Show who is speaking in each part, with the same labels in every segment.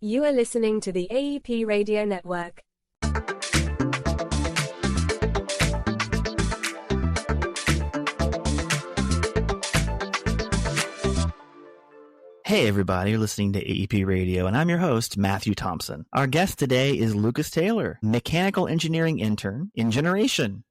Speaker 1: You are listening to the AEP Radio Network.
Speaker 2: Hey everybody, you're listening to AEP Radio, and I'm your host, Matthew Thompson. Our guest today is Lucas Taylor, mechanical engineering intern in Generation.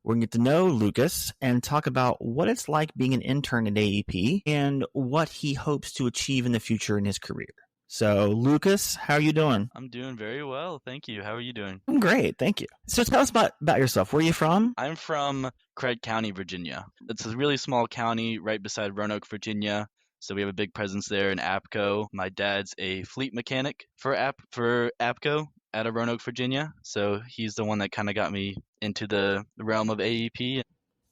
Speaker 2: We're going to get to know Lucas and talk about what it's like being an intern at AEP and what he hopes to achieve in the future in his career. So, Lucas, how are you doing?
Speaker 3: I'm doing very well, thank you. How are you doing?
Speaker 2: I'm great, thank you. So tell us about yourself. Where are you from?
Speaker 3: I'm from Craig County, Virginia. It's a really small county right beside Roanoke, Virginia. So we have a big presence there in APCO. My dad's a fleet mechanic for APCO out of Roanoke, Virginia. So he's the one that kind of got me into the realm of AEP.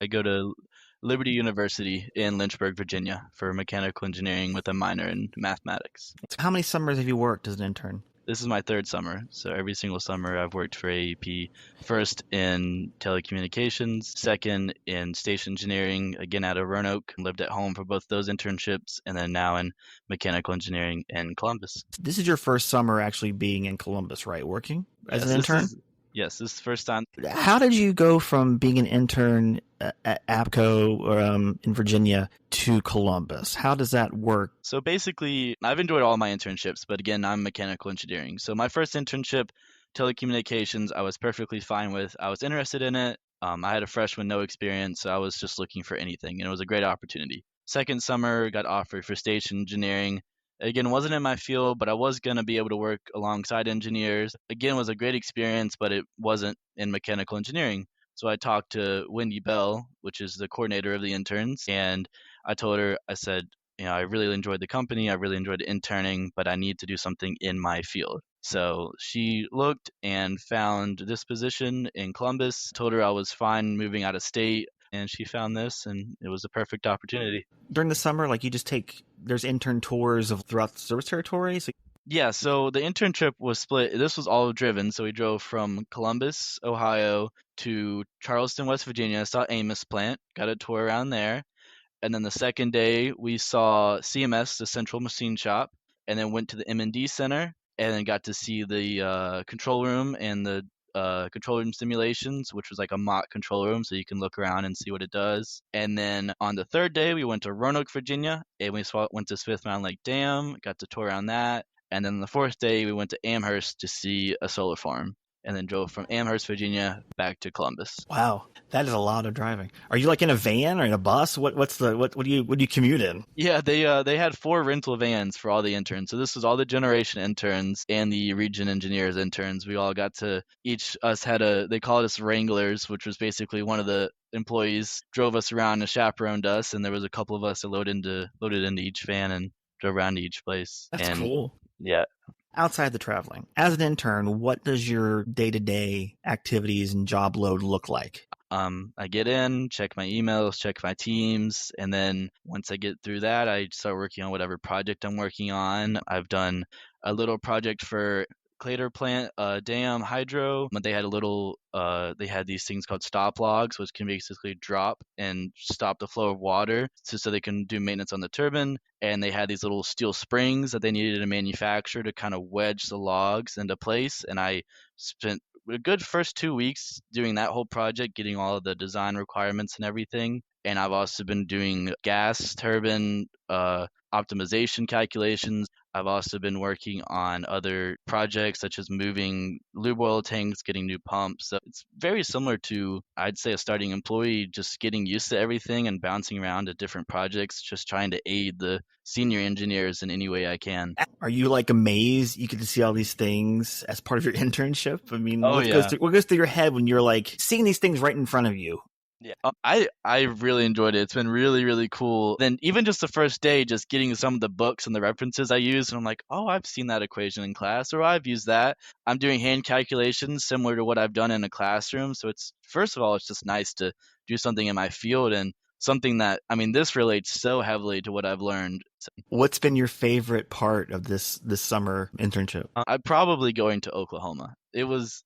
Speaker 3: I go to Liberty University in Lynchburg, Virginia for mechanical engineering with a minor in mathematics.
Speaker 2: How many summers have you worked as an intern?
Speaker 3: This is my third summer. So every single summer I've worked for AEP. First in telecommunications, second in station engineering, again out of Roanoke. Lived at home for both those internships, and then now in mechanical engineering in Columbus.
Speaker 2: This is your first summer actually being in Columbus, right? Working as an intern?
Speaker 3: Yes, this is the first time.
Speaker 2: How did you go from being an intern at APCO in Virginia to Columbus? How does that work?
Speaker 3: So basically, I've enjoyed all my internships, but again, I'm mechanical engineering. So my first internship, telecommunications, I was perfectly fine with. I was interested in it. I had a freshman, no experience, so I was just looking for anything, and it was a great opportunity. Second summer, got offered for station engineering. Again, wasn't in my field, but I was going to be able to work alongside engineers. Again, was a great experience, but it wasn't in mechanical engineering. So I talked to Wendy Bell, which is the coordinator of the interns, and I told her, I said, I really enjoyed the company, I really enjoyed interning, but I need to do something in my field. So she looked and found this position in Columbus, told her I was fine moving out of state, and she found this, and it was a perfect opportunity.
Speaker 2: During the summer, there's intern tours throughout the service territory?
Speaker 3: Yeah, so the intern trip was split. This was all driven, so we drove from Columbus, Ohio to Charleston, West Virginia, saw Amos plant, got a tour around there. And then the second day, we saw CMS, the Central Machine Shop, and then went to the M&D Center, and then got to see the control room and the control room simulations, which was like a mock control room, so you can look around and see what it does. And then on the third day, we went to Roanoke, Virginia, and we went to Smith Mountain Lake Dam, got to tour around that. And then the fourth day, we went to Amherst to see a solar farm, and then drove from Amherst, Virginia, back to Columbus.
Speaker 2: Wow, that is a lot of driving. Are you like in a van or in a bus? What do you commute in?
Speaker 3: Yeah, they had 4 rental vans for all the interns. So this was all the generation interns and the region engineers interns. We all got to they called us wranglers, which was basically one of the employees drove us around and chaperoned us, and there was a couple of us that loaded into each van and drove around to each place.
Speaker 2: That's cool.
Speaker 3: Yeah.
Speaker 2: Outside the traveling, as an intern, what does your day-to-day activities and job load look like?
Speaker 3: I get in, check my emails, check my teams, and then once I get through that, I start working on whatever project I'm working on. I've done a little project for Clater plant dam hydro, but they had these things called stop logs, which can basically drop and stop the flow of water so they can do maintenance on the turbine. And they had these little steel springs that they needed to manufacture to kind of wedge the logs into place. And I spent a good first 2 weeks doing that whole project, getting all of the design requirements and everything. And I've also been doing gas turbine optimization calculations. I've also been working on other projects such as moving lube oil tanks, getting new pumps. So it's very similar to, I'd say, a starting employee, just getting used to everything and bouncing around to different projects, just trying to aid the senior engineers in any way I can.
Speaker 2: Are you amazed you get to see all these things as part of your internship? I mean, what goes through your head when you're seeing these things right in front of you?
Speaker 3: Yeah, I really enjoyed it. It's been really, really cool. Then even just the first day, just getting some of the books and the references I use, and I'm like, oh, I've seen that equation in class, or I've used that. I'm doing hand calculations similar to what I've done in a classroom. So it's, first of all, it's just nice to do something in my field, and something that, this relates so heavily to what I've learned.
Speaker 2: What's been your favorite part of this summer internship?
Speaker 3: I'm probably going to Oklahoma. It was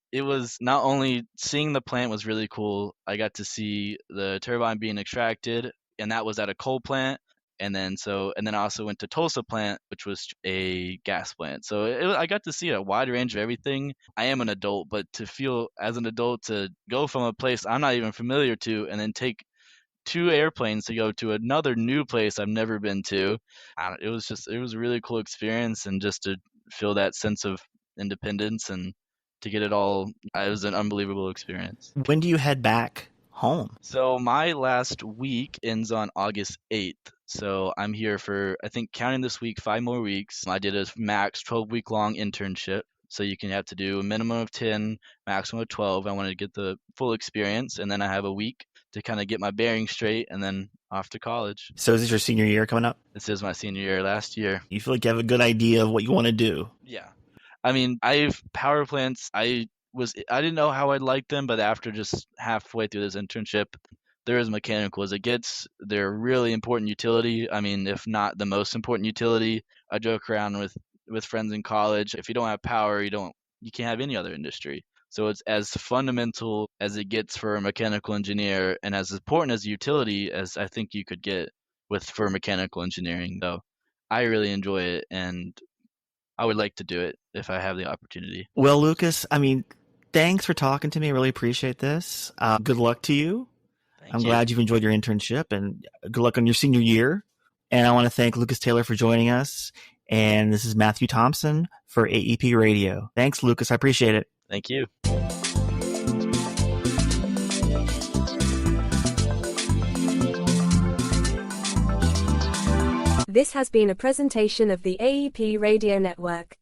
Speaker 3: not only seeing the plant was really cool. I got to see the turbine being extracted, and that was at a coal plant. And then I also went to Tulsa plant, which was a gas plant. So I got to see a wide range of everything. I am an adult, but to feel as an adult to go from a place I'm not even familiar to and then take 2 airplanes to go to another new place I've never been to. It was a really cool experience, and just to feel that sense of independence and to get it all, it was an unbelievable experience.
Speaker 2: When do you head back home?
Speaker 3: So my last week ends on August 8th. So I'm here for, I think, counting this week, 5 more weeks. I did a max 12-week long internship. So you can have to do a minimum of 10, maximum of 12. I wanted to get the full experience, and then I have a week to kind of get my bearings straight, and then off to college.
Speaker 2: So is this your senior year coming up?
Speaker 3: This is my senior year last year.
Speaker 2: You feel like you have a good idea of what you want to do?
Speaker 3: Yeah. I mean, power plants, I didn't know how I'd like them, but after just halfway through this internship, they're as mechanical as it gets. They're a really important utility. I mean, if not the most important utility. I joke around with friends in college. If you don't have power, you can't have any other industry. So it's as fundamental as it gets for a mechanical engineer, and as important as a utility as I think you could get for mechanical engineering. So I really enjoy it, and I would like to do it if I have the opportunity.
Speaker 2: Well, Lucas, I mean, thanks for talking to me. I really appreciate this. Good luck to you. I'm glad you've enjoyed your internship, and good luck on your senior year. And I want to thank Lucas Taylor for joining us. And this is Matthew Thompson for AEP Radio. Thanks, Lucas. I appreciate it.
Speaker 3: Thank you.
Speaker 1: This has been a presentation of the AEP Radio Network.